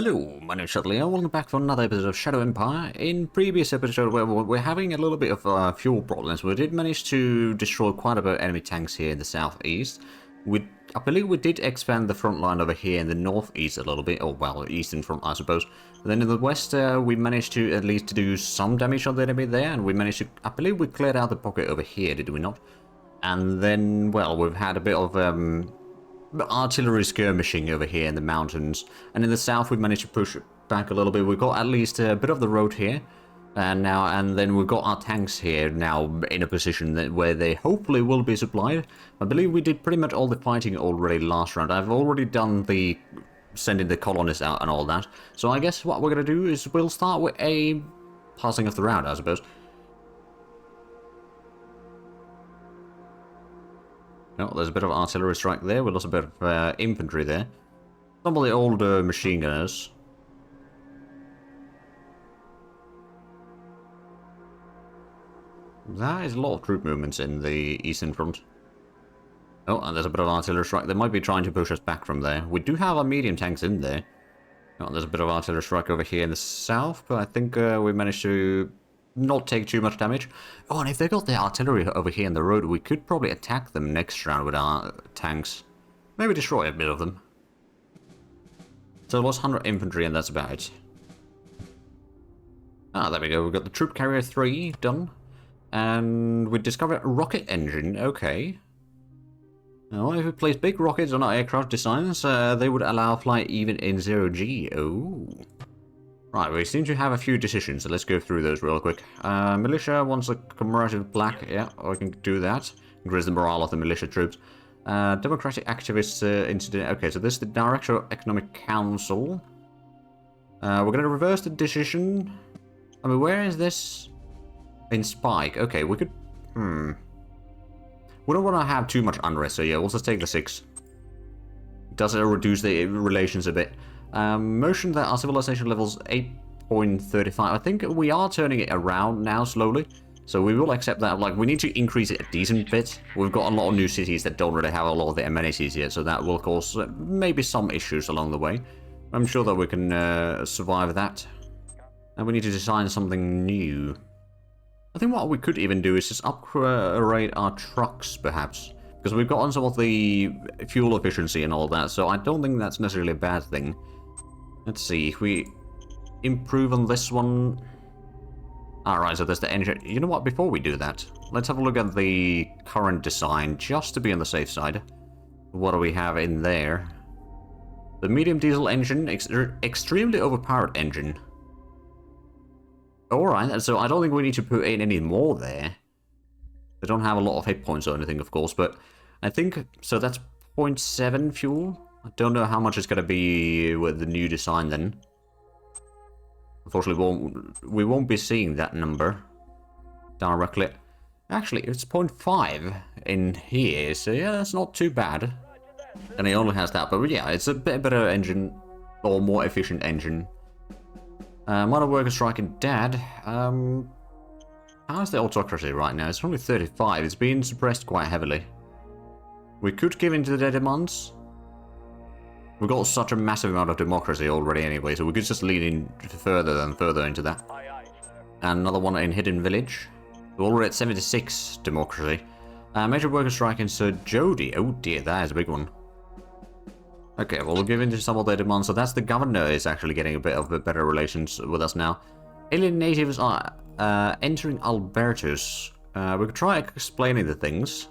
Hello, my name is Zhatelier. Welcome back for another episode of Shadow Empire. In previous episode, we're having a little bit of fuel problems. We did manage to destroy quite a bit of enemy tanks here in the southeast. I believe we did expand the front line over here in the northeast a little bit, or well, eastern front, I suppose. And then in the west, we managed to at least do some damage on the enemy there, and we managed to, I believe we cleared out the pocket over here, did we not? And then, well, we've had a bit of artillery skirmishing over here in the mountains, and in the south we managed to push back a little bit. We've got at least a bit of the road here, and then we've got our tanks here now in a position where they hopefully will be supplied. I believe we did pretty much all the fighting already last round. I've already done the sending the colonists out and all that, so I guess what we're gonna do is we'll start with a passing of the round, I suppose. Oh, there's a bit of artillery strike there. We lost a bit of infantry there. Some of the older machine gunners. That is a lot of troop movements in the eastern front. Oh, and there's a bit of artillery strike. They might be trying to push us back from there. We do have our medium tanks in there. Oh, there's a bit of artillery strike over here in the south, but I think we managed to not take too much damage. Oh, and if they got the artillery over here in the road, we could probably attack them next round with our tanks. Maybe destroy a bit of them. So it was 100 infantry, and that's about it. Ah, there we go. We've got the troop carrier 3 done. And we discovered a rocket engine. Okay. Now, if we place big rockets on our aircraft designs, they would allow flight even in 0G. Oh. Right, we seem to have a few decisions, so let's go through those real quick. Militia wants a commemorative plaque. Yeah, we can do that. Increase the morale of the militia troops. Democratic activists incident. Okay, so this is the Director of Economic Council. We're going to reverse the decision. I mean, where is this? In Spike. Okay, we could... We don't want to have too much unrest, so yeah, we'll just take the 6. Does it reduce the relations a bit? Motion that our civilization level's 8.35. I think we are turning it around now slowly, so we will accept that. Like, we need to increase it a decent bit. We've got a lot of new cities that don't really have a lot of the amenities yet, so that will cause maybe some issues along the way. I'm sure that we can survive that. And we need to design something new. I think what we could even do is just upgrade our trucks, perhaps. Because we've gotten some of the fuel efficiency and all that, so I don't think that's necessarily a bad thing. Let's see, if we improve on this one... Alright, so there's the engine. You know what, before we do that, let's have a look at the current design, just to be on the safe side. What do we have in there? The medium diesel engine, extremely overpowered engine. Alright, so I don't think we need to put in any more there. They don't have a lot of hit points or anything, of course, but I think... So that's 0.7 fuel? I don't know how much it's going to be with the new design then. Unfortunately, we won't be seeing that number directly. Actually, it's 0.5 in here, so yeah, that's not too bad. And it only has that, but yeah, it's a bit better engine, or more efficient engine. Modern worker striking dead. How's the autocracy right now? It's only 35. It's been suppressed quite heavily. We could give in to their demands. We've got such a massive amount of democracy already anyway, so we could just lean in further and further into that. And another one in Hidden Village. We're already at 76 democracy. Major worker strike in Sir Jody. Oh dear, that is a big one. Okay, well, we'll give in to some of their demands. So that's the governor is actually getting a bit of better relations with us now. Alien natives are entering Albertus. We could try explaining the things.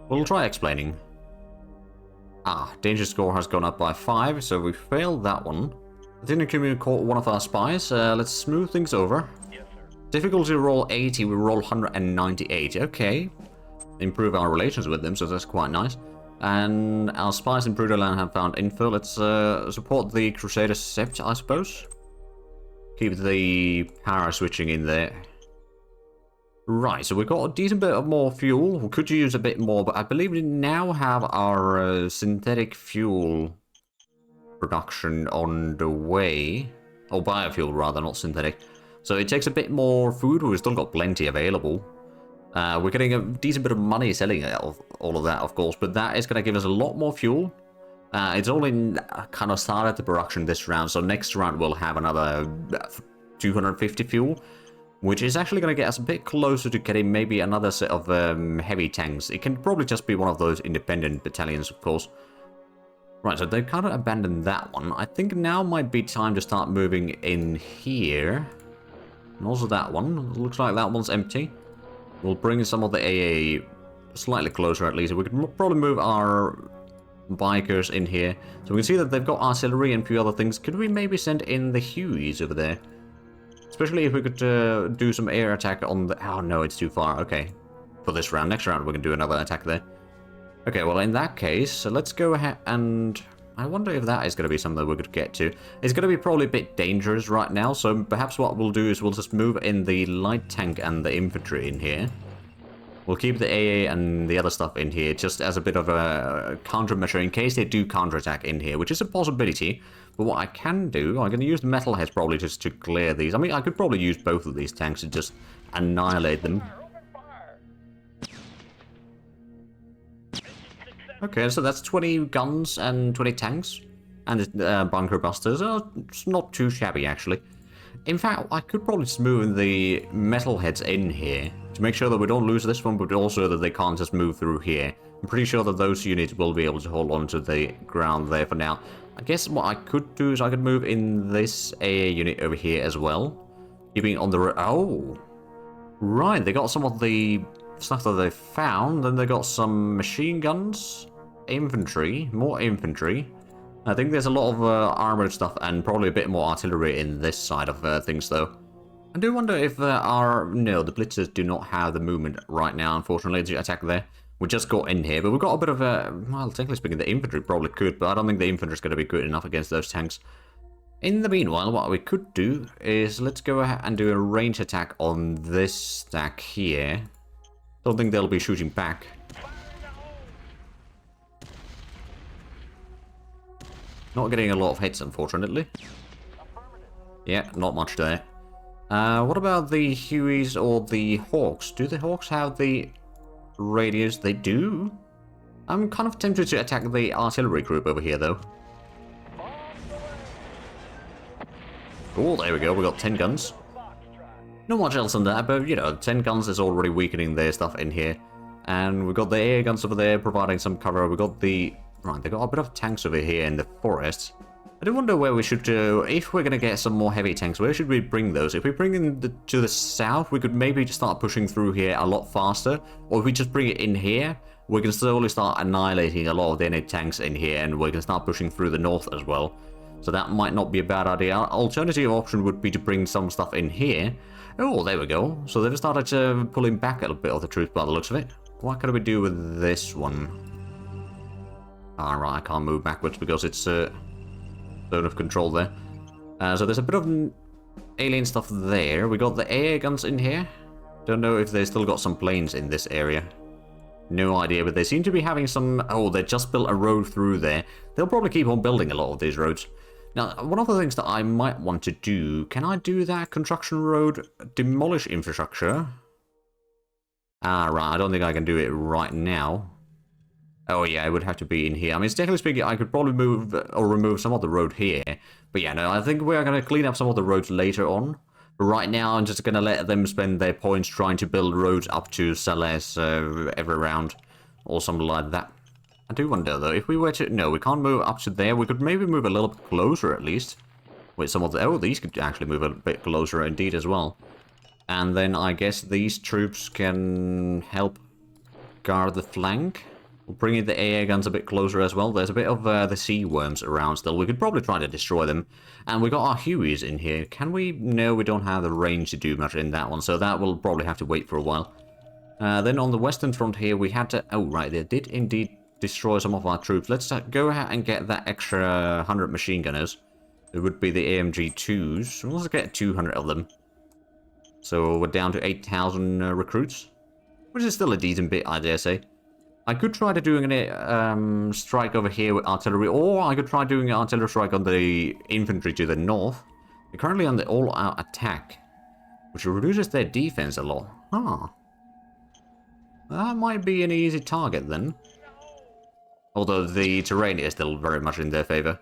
We'll try explaining. Ah, danger score has gone up by 5, so we failed that one. I didn't communicate one of our spies. Let's smooth things over. Yes, sir. Difficulty roll 80, we roll 198. Okay. Improve our relations with them, so that's quite nice. And our spies in Bruderland have found info. Let's support the Crusader Sept, I suppose. Keep the power switching in there. Right, so we've got a decent bit of more fuel. We could use a bit more, but I believe we now have our synthetic fuel production on the way. Or biofuel, rather, not synthetic. So it takes a bit more food. We've still got plenty available. We're getting a decent bit of money selling all of that, of course, but that is going to give us a lot more fuel. It's only kind of started the production this round, so next round we'll have another 250 fuel, which is actually going to get us a bit closer to getting maybe another set of heavy tanks. It can probably just be one of those independent battalions, of course. Right, so they've kind of abandoned that one. I think now might be time to start moving in here. And also that one. Looks like that one's empty. We'll bring some of the AA slightly closer at least. We could probably move our bikers in here. So we can see that they've got artillery and a few other things. Could we maybe send in the Hueys over there? Especially if we could do some air attack on the... Oh no, it's too far. Okay. For this round. Next round we can do another attack there. Okay, well in that case, let's go ahead and... I wonder if that is going to be something that we could get to. It's going to be probably a bit dangerous right now, so perhaps what we'll do is we'll just move in the light tank and the infantry in here. We'll keep the AA and the other stuff in here just as a bit of a countermeasure in case they do counterattack in here, which is a possibility. But what I can do, I'm going to use the metalheads probably just to clear these. I mean, I could probably use both of these tanks to just annihilate them. Okay, so that's 20 guns and 20 tanks. And bunker busters. It's not too shabby, actually. In fact, I could probably just move the metalheads in here to make sure that we don't lose this one, but also that they can't just move through here. I'm pretty sure that those units will be able to hold on to the ground there for now. I guess what I could do is I could move in this AA unit over here as well. Keeping on the... Oh! Right, they got some of the stuff that they found. Then they got some machine guns. Infantry. More infantry. I think there's a lot of armored stuff and probably a bit more artillery in this side of things, though. I do wonder if No, the blitzers do not have the movement right now, unfortunately, to attack there. We just got in here, but we've got a bit of a... Well, technically speaking, the infantry probably could, but I don't think the infantry is going to be good enough against those tanks. In the meanwhile, what we could do is let's go ahead and do a range attack on this stack here. Don't think they'll be shooting back. Not getting a lot of hits, unfortunately. Yeah, not much there. What about the Hueys or the Hawks? Do the Hawks have the radius? They do. I'm kind of tempted to attack the artillery group over here, though. Oh, there we go. We got 10 guns. Not much else than that, but, you know, 10 guns is already weakening their stuff in here. And we've got the air guns over there providing some cover. We've got the... Right, they got a bit of tanks over here in the forest. I do wonder where we should if we're going to get some more heavy tanks, where should we bring those? If we bring them to the south, we could maybe just start pushing through here a lot faster. Or if we just bring it in here, we can slowly start annihilating a lot of the enemy tanks in here, and we can start pushing through the north as well. So that might not be a bad idea. Alternative option would be to bring some stuff in here. Oh, there we go. So they've started pulling back a little bit of the troops by the looks of it. What can we do with this one? Alright, I can't move backwards because it's zone of control there. So there's a bit of alien stuff there. We got the air guns in here. Don't know if they still got some planes in this area. No idea, but they seem to be having some... Oh, they just built a road through there. They'll probably keep on building a lot of these roads. Now, one of the things that I might want to do... Can I do that construction road? Demolish infrastructure? Ah, right. I don't think I can do it right now. Oh yeah, it would have to be in here. I mean, technically speaking, I could probably move or remove some of the road here. But yeah, no, I think we're going to clean up some of the roads later on. But right now, I'm just going to let them spend their points trying to build roads up to Celes every round. Or something like that. I do wonder, though, if we were to... No, we can't move up to there. We could maybe move a little bit closer, at least. With some of the... Oh, these could actually move a bit closer indeed as well. And then I guess these troops can help guard the flank. We'll bring in the AA guns a bit closer as well. There's a bit of the sea worms around still. We could probably try to destroy them. And we got our Hueys in here. Can we? No, we don't have the range to do much in that one. So that will probably have to wait for a while. Then on the western front here, we had to... Oh, right. They did indeed destroy some of our troops. Let's go ahead and get that extra 100 machine gunners. It would be the AMG-2s. Let's get 200 of them. So we're down to 8,000 recruits. Which is still a decent bit, I dare say. I could try to doing a strike over here with artillery, or I could try doing an artillery strike on the infantry to the north. They're currently on the all-out attack, which reduces their defense a lot. Huh. That might be an easy target then. Although the terrain is still very much in their favor.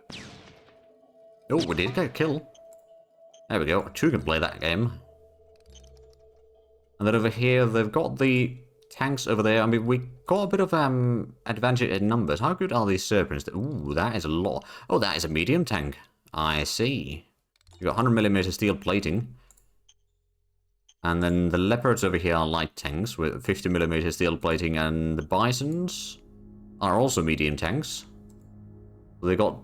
Oh, we did get a kill. There we go. 2 can play that game. And then over here, they've got the tanks over there. I mean, we got a bit of advantage in numbers. How good are these serpents? Ooh, that is a lot. Oh, that is a medium tank. I see. You got 100mm steel plating. And then the leopards over here are light tanks with 50mm steel plating, and the bisons are also medium tanks. So they got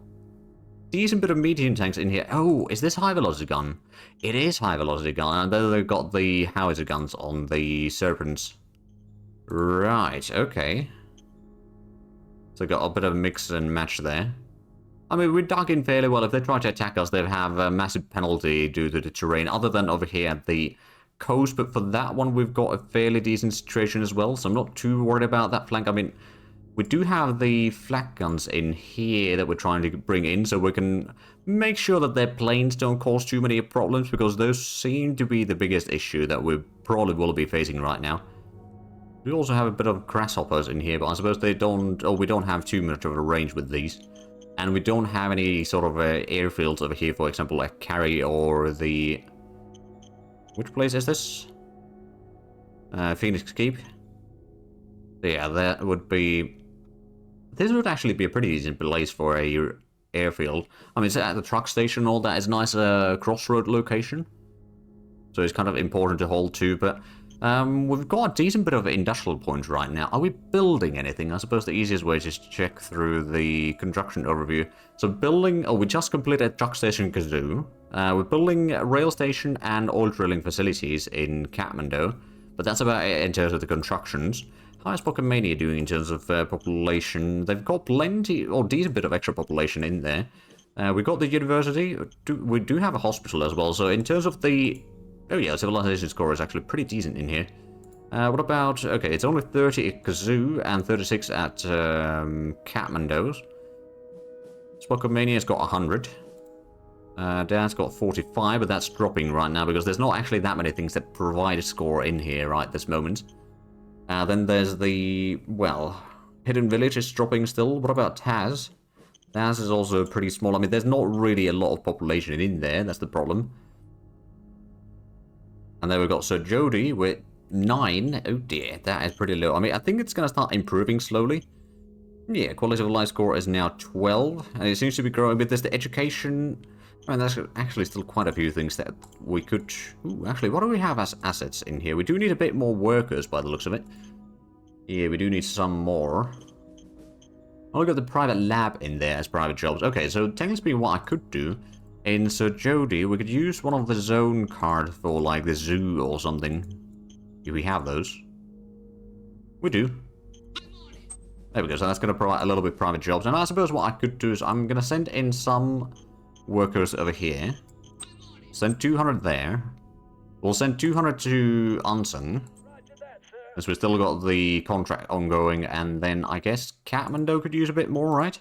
decent bit of medium tanks in here. Oh, is this high velocity gun? It is high velocity gun, and then they've got the howitzer guns on the serpents. Right, okay. So got a bit of a mix and match there. I mean, we dug in fairly well. If they try to attack us, they'd have a massive penalty due to the terrain, other than over here at the coast. But for that one, we've got a fairly decent situation as well, so I'm not too worried about that flank. I mean, we do have the flak guns in here that we're trying to bring in, so we can make sure that their planes don't cause too many problems, because those seem to be the biggest issue that we probably will be facing right now. We also have a bit of grasshoppers in here, but I suppose they don't... Oh, we don't have too much of a range with these. And we don't have any sort of airfields over here, for example, like Carry or the... Which place is this? Phoenix Keep. Yeah, that would be... This would actually be a pretty decent place for a airfield. I mean, it's at the truck station and all that. It's a nice crossroad location. So it's kind of important to hold too, but... we've got a decent bit of industrial points right now. Are we building anything? I suppose the easiest way is just to check through the construction overview. So building... Oh, we just completed truck station Kazoo. We're building a rail station and oil drilling facilities in Kathmandu. But that's about it in terms of the constructions. How is Pokemania doing in terms of population? They've got plenty, or decent bit of extra population in there. We've got the university. We do have a hospital as well. So in terms of the... Oh yeah, civilization score is actually pretty decent in here. What about... Okay, it's only 30 at Kazoo and 36 at Kathmandu. Spokomania's got 100. Dad's got 45, but that's dropping right now because there's not actually that many things that provide a score in here right this moment. Then there's the... Well, Hidden Village is dropping still. What about Taz? Taz is also pretty small. I mean, there's not really a lot of population in there. That's the problem. And then we've got Sir Jody with 9. Oh dear, that is pretty low. I mean, I think it's going to start improving slowly. Yeah, quality of life score is now 12. And it seems to be growing. But there's the education. I mean, there's actually still quite a few things that we could... Ooh, actually, what do we have as assets in here? We do need a bit more workers by the looks of it. Yeah, we do need some more. I'll get the private lab in there as private jobs. Okay, so technically speaking, what I could do... In Sir Jody, we could use one of the zone cards for, like, the zoo or something. Do we have those? We do. There we go, so that's going to provide a little bit of private jobs. And I suppose what I could do is I'm going to send in some workers over here. Send 200 there. We'll send 200 to Unsung. As we've still got the contract ongoing. And then I guess Kathmandu could use a bit more, right?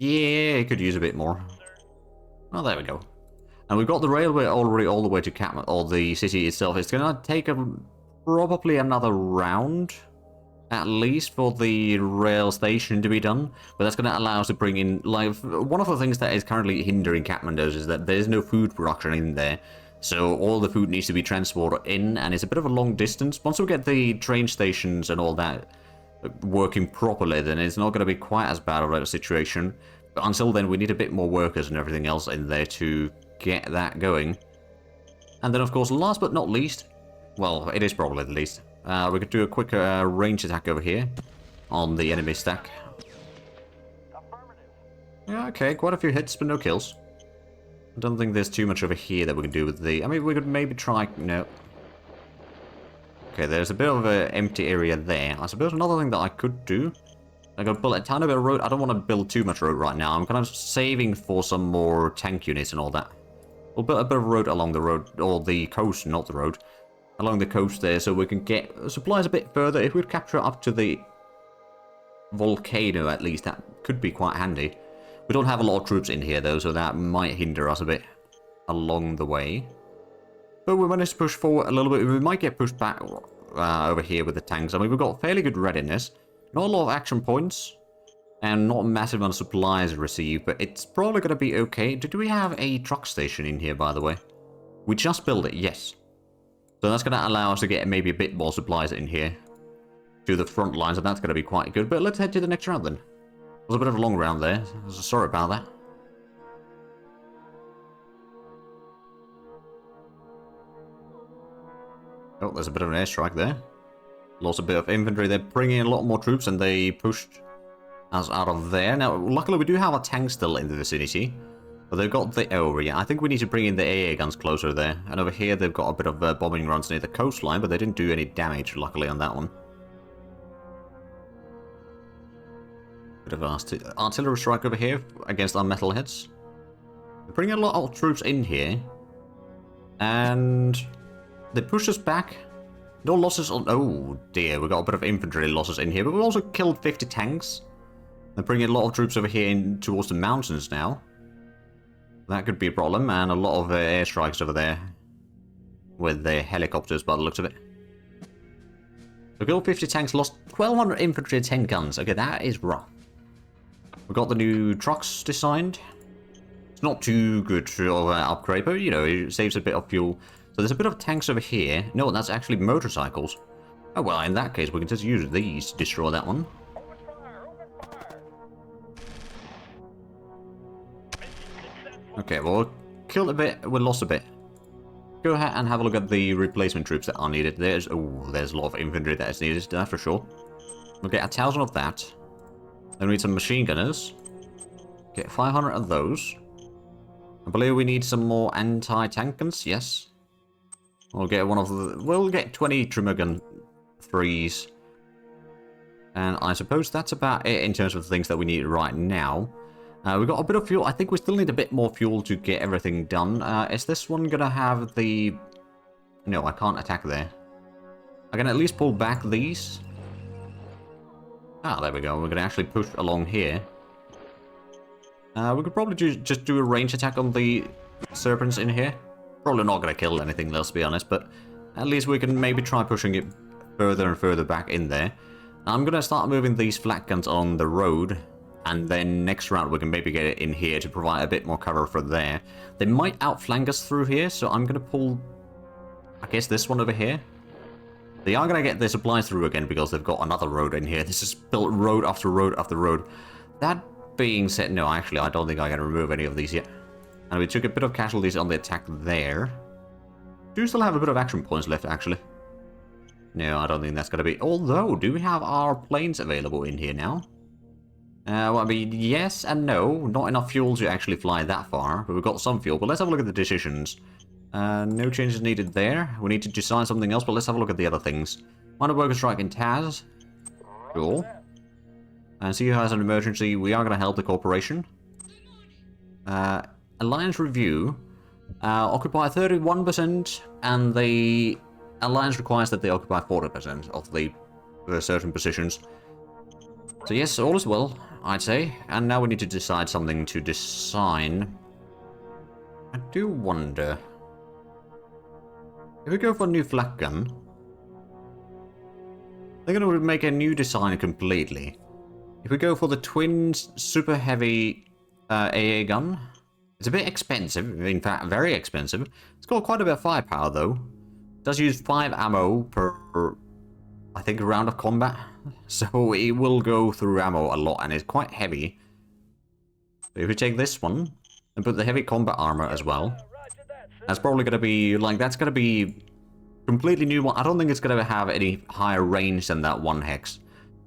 Yeah, it could use a bit more. Oh, there we go. And we've got the railway already all the way to Kathmandu, or the city itself. It's going to take probably another round, at least, for the rail station to be done. But that's going to allow us to bring in, like, one of the things that is currently hindering Kathmandu is that there's no food production in there. So all the food needs to be transported in, and it's a bit of a long distance. Once we get the train stations and all that working properly, then it's not going to be quite as bad of a situation. But until then, we need a bit more workers and everything else in there to get that going. And then, of course, last but not least, well, it is probably the least, we could do a quick range attack over here on the enemy stack. Yeah, okay, quite a few hits, but no kills. I don't think there's too much over here that we can do with the... I mean, we could maybe try... No. Okay, there's a bit of an empty area there. I suppose another thing that I could do... I gotta build a tiny bit of road. I don't want to build too much road right now. I'm kind of saving for some more tank units and all that. We'll build a bit of road along the road, or the coast, not the road. Along the coast there, so we can get supplies a bit further. If we capture up to the volcano, at least, that could be quite handy. We don't have a lot of troops in here, though, so that might hinder us a bit along the way. But we managed to push forward a little bit. We might get pushed back over here with the tanks. I mean, we've got fairly good readiness. Not a lot of action points. And not a massive amount of supplies received, but it's probably going to be okay. Did we have a truck station in here, by the way? We just built it, yes. So that's going to allow us to get maybe a bit more supplies in here to the front lines, and that's going to be quite good. But let's head to the next round then. It was a bit of a long round there. So sorry about that. Oh, there's a bit of an airstrike there. Lost a bit of infantry. They're bringing in a lot more troops, and they pushed us out of there. Now, luckily, we do have a tank still in the vicinity. But they've got the... Oh, yeah, I think we need to bring in the AA guns closer there. And over here, they've got a bit of bombing runs near the coastline, but they didn't do any damage, luckily, on that one. Bit of artillery strike over here against our metalheads. They're bringing a lot of troops in here. And they pushed us back. No losses on... Oh, dear, we got a bit of infantry losses in here, but we also killed 50 tanks. They're bringing a lot of troops over here in towards the mountains now. That could be a problem, and a lot of airstrikes over there with the helicopters by the looks of it. We killed 50 tanks, lost 1,200 infantry and 10 guns. Okay, that is rough. We got the new trucks designed. It's not too good for an upgrade, but you know, it saves a bit of fuel. So there's a bit of tanks over here. No, that's actually motorcycles. Oh well, in that case, we can just use these to destroy that one. Okay, well, we killed a bit, we lost a bit. Go ahead and have a look at the replacement troops that are needed. There's a lot of infantry that is needed, that's for sure. We'll get 1,000 of that. Then we need some machine gunners. Get 500 of those. I believe we need some more anti-tank guns, yes. We'll get one of the... We'll get 20 trimmer gun 3s. And I suppose that's about it in terms of the things that we need right now. We've got a bit of fuel. I think we still need a bit more fuel to get everything done. Is this one going to have the... No, I can't attack there. I can at least pull back these. Ah, there we go. We're going to actually push along here. We could probably just do a range attack on the serpents in here. Probably not going to kill anything, let's be honest, but at least we can maybe try pushing it further and further back in there. I'm going to start moving these flak guns on the road. And then next round we can maybe get it in here to provide a bit more cover for there. They might outflank us through here, so I'm going to pull, I guess, this one over here. They are going to get their supplies through again because they've got another road in here. This is built road after road after road. That being said, no, actually, I don't think I can remove any of these yet. And we took a bit of casualties on the attack there. Do still have a bit of action points left, actually. No, I don't think that's going to be... Although, do we have our planes available in here now? Well, I mean, yes and no. Not enough fuel to actually fly that far, but we've got some fuel. But let's have a look at the decisions. No changes needed there. We need to decide something else, but let's have a look at the other things. Minor worker strike in Taz. Cool. And see who has an emergency. We are going to help the corporation. Alliance review. Occupy 31%, and the Alliance requires that they occupy 40% of the certain positions. So yes, all is well, I'd say. And now we need to decide something to design. I do wonder... If we go for a new flak gun... They're going to make a new design completely. If we go for the twin super heavy AA gun... It's a bit expensive, in fact very expensive. It's got quite a bit of firepower though. It does use 5 ammo per... I think a round of combat. So it will go through ammo a lot and it's quite heavy. So if we take this one and put the heavy combat armor as well, that's probably going to be like, that's going to be completely new one. I don't think it's going to have any higher range than that 1 hex.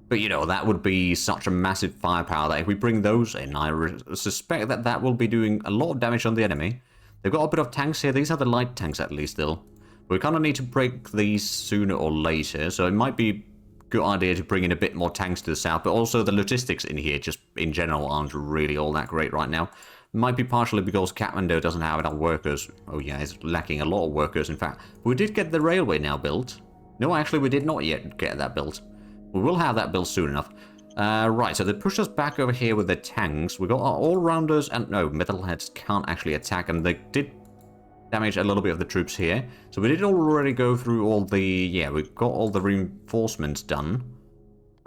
But you know, that would be such a massive firepower that if we bring those in, I suspect that that will be doing a lot of damage on the enemy. They've got a bit of tanks here. These are the light tanks at least still. We kind of need to break these sooner or later, so it might be a good idea to bring in a bit more tanks to the south, but also the logistics in here just in general aren't really all that great right now. Might be partially because Kathmandu doesn't have enough workers. Oh yeah, it's lacking a lot of workers in fact. We did get the railway now built. No, actually we did not yet get that built. We will have that built soon enough. Right, so they pushed us back over here with the tanks. We got our all-rounders and no, metalheads can't actually attack, and they did damage a little bit of the troops here. So we did already go through all the... Yeah, we got all the reinforcements done.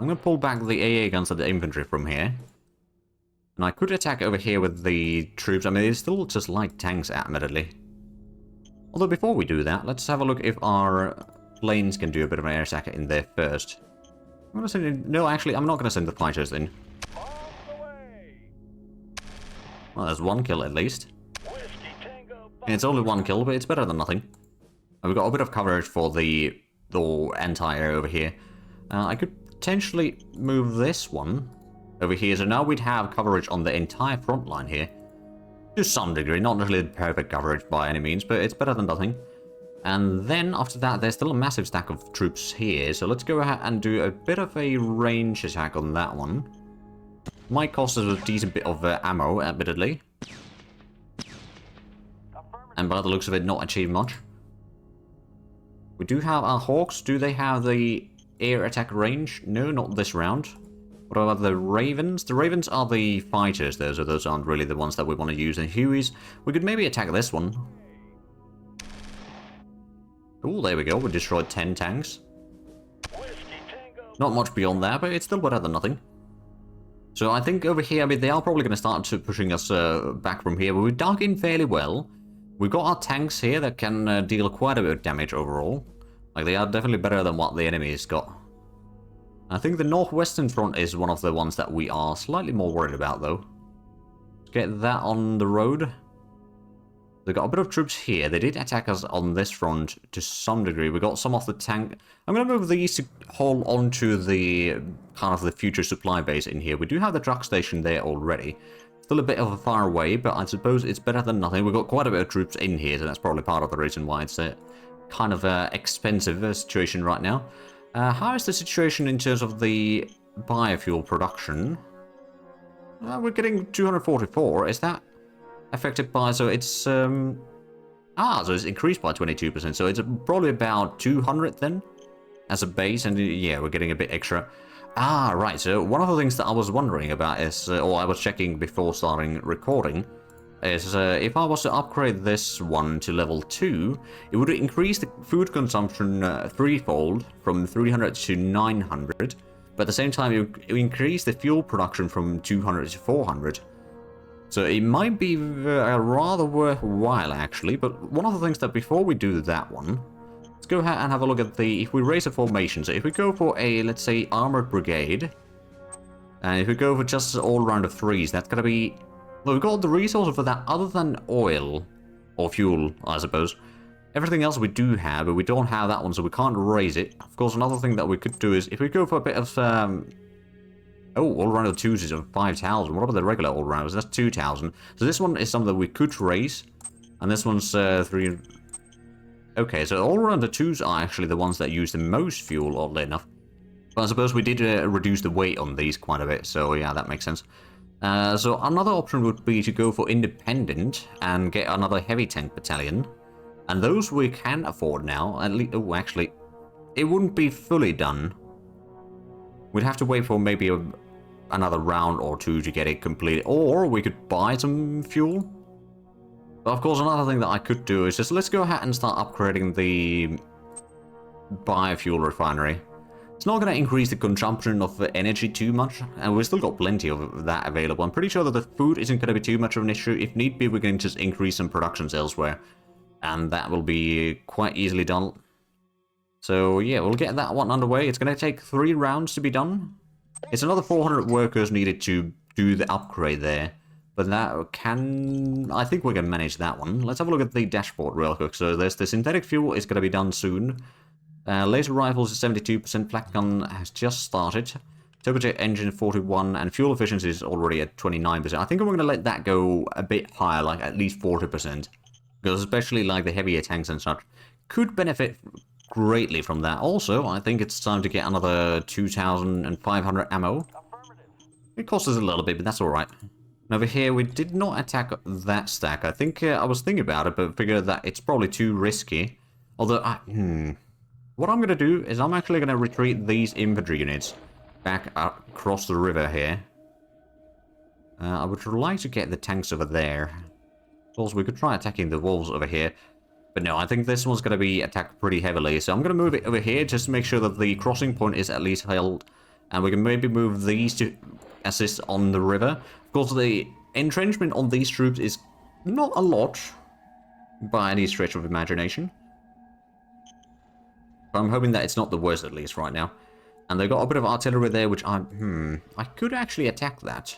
I'm going to pull back the AA guns and the infantry from here. And I could attack over here with the troops. I mean, it's still just like tanks, admittedly. Although before we do that, let's have a look if our planes can do a bit of an air attack in there first. I'm gonna send in... No, actually, I'm not gonna send the fighters in. Well, there's one kill at least. It's only one kill, but it's better than nothing. And we've got a bit of coverage for the anti-air over here. I could potentially move this one over here, so now we'd have coverage on the entire front line here. To some degree, not really perfect coverage by any means, but it's better than nothing. And then after that, there's still a massive stack of troops here, so let's go ahead and do a bit of a range attack on that one. Might cost us a decent bit of ammo, admittedly. And by the looks of it, not achieve much. We do have our Hawks. Do they have the air attack range? No, not this round. What about the Ravens? The Ravens are the fighters, though, so those aren't really the ones that we want to use. And Hueys, we could maybe attack this one. Oh, there we go. We destroyed 10 tanks. Not much beyond that, but it's still better than nothing. So I think over here, I mean, they are probably going to start pushing us back from here, but we've dug in fairly well. We've got our tanks here that can deal quite a bit of damage overall. Like, they are definitely better than what the enemy's got. I think the northwestern front is one of the ones that we are slightly more worried about, though. Let's get that on the road. They've got a bit of troops here. They did attack us on this front to some degree. We got some off the tank. I'm going to move these to hold onto the kind of the future supply base in here. We do have the truck station there already. Still a bit of a far away, but I suppose it's better than nothing. We've got quite a bit of troops in here, so that's probably part of the reason why it's a kind of expensive situation right now. How is the situation in terms of the biofuel production? We're getting 244. Is that affected by... So it's... so it's increased by 22%. So it's probably about 200 then, as a base. And yeah, we're getting a bit extra. Right. So one of the things that I was wondering about is... or I was checking before starting recording... is if I was to upgrade this one to level 2, it would increase the food consumption threefold from 300 to 900, but at the same time it would increase the fuel production from 200 to 400. So it might be rather worthwhile actually, but one of the things that before we do that one, let's go ahead and have a look at the, if we raise a formation, so if we go for a, let's say, armored brigade, and if we go for just all round of 3s, that's going to be... Well, we've got the resources for that other than oil, or fuel, I suppose. Everything else we do have, but we don't have that one, so we can't raise it. Of course, another thing that we could do is, if we go for a bit of, all-round of 2s is 5,000. What about the regular all-rounders? That's 2,000. So this one is something that we could raise, and this one's 3... Okay, so all-round the 2s are actually the ones that use the most fuel, oddly enough. But I suppose we did reduce the weight on these quite a bit, so yeah, that makes sense. So another option would be to go for independent and get another heavy tank battalion. And those we can afford now. At least, oh, actually, it wouldn't be fully done. We'd have to wait for maybe another round or 2 to get it completed. Or we could buy some fuel. But of course, another thing that I could do is just let's go ahead and start upgrading the biofuel refinery. It's not going to increase the consumption of energy too much, and we've still got plenty of that available. I'm pretty sure that the food isn't going to be too much of an issue. If need be, we can just increase some productions elsewhere, and that will be quite easily done. So yeah, we'll get that one underway. It's going to take 3 rounds to be done. It's another 400 workers needed to do the upgrade there, but that can... I think we can manage that one. Let's have a look at the dashboard real quick. So there's the synthetic fuel is going to be done soon. Laser rifles is 72%, flak gun has just started. Turbojet engine 41, and fuel efficiency is already at 29%. I think we're going to let that go a bit higher, like at least 40%. Because especially like the heavier tanks and such could benefit greatly from that. Also, I think it's time to get another 2,500 ammo. It costs us a little bit, but that's alright. Over here, we did not attack that stack. I think I was thinking about it, but figured that it's probably too risky. Although, what I'm going to do is I'm actually going to retreat these infantry units back across the river here. I would like to get the tanks over there. Also, we could try attacking the wolves over here. But no, I think this one's going to be attacked pretty heavily. So I'm going to move it over here just to make sure that the crossing point is at least held. And we can maybe move these to assist on the river. Of course, the entrenchment on these troops is not a lot by any stretch of imagination. But I'm hoping that it's not the worst, at least, right now. And they've got a bit of artillery there, which I could actually attack that.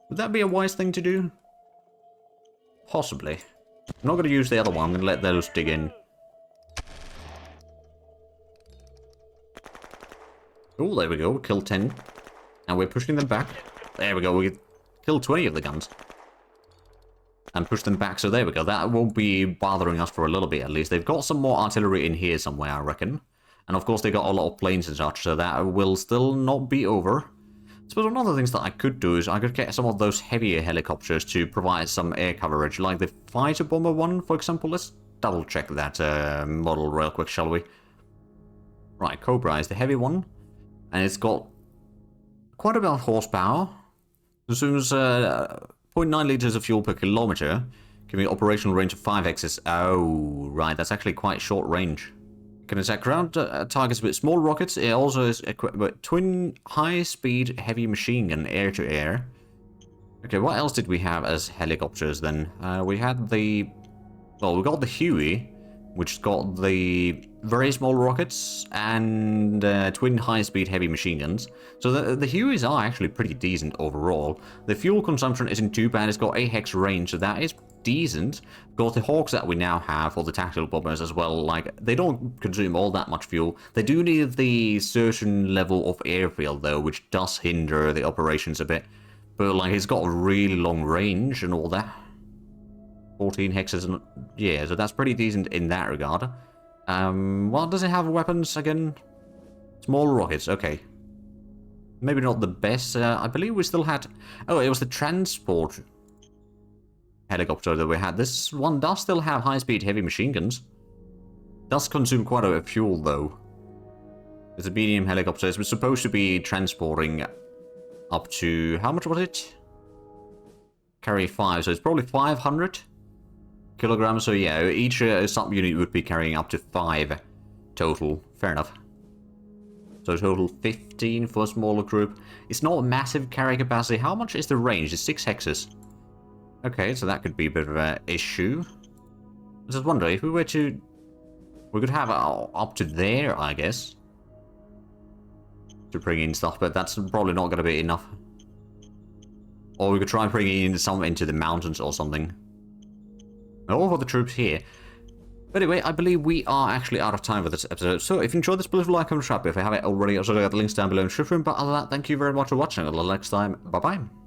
Would that be a wise thing to do? Possibly. I'm not going to use the other one. I'm going to let those dig in. Oh, there we go. We killed 10. And we're pushing them back. There we go. We killed 20 of the guns. And push them back. So there we go. That won't be bothering us for a little bit, at least. They've got some more artillery in here somewhere, I reckon. And of course, they got a lot of planes and such, so that will still not be over. I suppose one of the things that I could do is I could get some of those heavier helicopters to provide some air coverage, like the fighter bomber one, for example. Let's double check that model real quick, shall we? Right, Cobra is the heavy one, and it's got quite a bit of horsepower. Consumes 0.9 liters of fuel per kilometer, giving an operational range of 5x. Oh, right, that's actually quite short range. Can attack ground targets with small rockets. It also is equipped with twin high-speed heavy machine gun air-to-air. Okay, what else did we have as helicopters then? We had the... Well, we got the Huey, which got the very small rockets and twin high-speed heavy machine guns. So the Hueys are actually pretty decent overall. The fuel consumption isn't too bad. It's got 8 hex range, so that is decent. Got the Hawks that we now have, or the tactical bombers as well, like, they don't consume all that much fuel. They do need the certain level of airfield, though, which does hinder the operations a bit. But, like, it's got a really long range and all that. 14 hexes, and yeah, so that's pretty decent in that regard. What does it have weapons again? Small rockets, okay. Maybe not the best. I believe we still had... Oh, it was the transport helicopter that we had. This one does still have high-speed heavy machine guns. Does consume quite a bit of fuel, though. It's a medium helicopter. It's supposed to be transporting up to... How much was it? Carry 5, so it's probably 500 kilograms. So yeah, each sub-unit would be carrying up to 5 total. Fair enough. So total 15 for a smaller group. It's not a massive carry capacity. How much is the range? It's 6 hexes. Okay, so that could be a bit of an issue. I just wonder, if we were to... We could have it up to there, I guess. To bring in stuff, but that's probably not going to be enough. Or we could try bringing in some into the mountains or something. All for the troops here. But anyway, I believe we are actually out of time for this episode. So if you enjoyed this, please like, comment, subscribe if you haven't already. Also, got the links down below in the description. But other than that, thank you very much for watching. Until next time, bye-bye.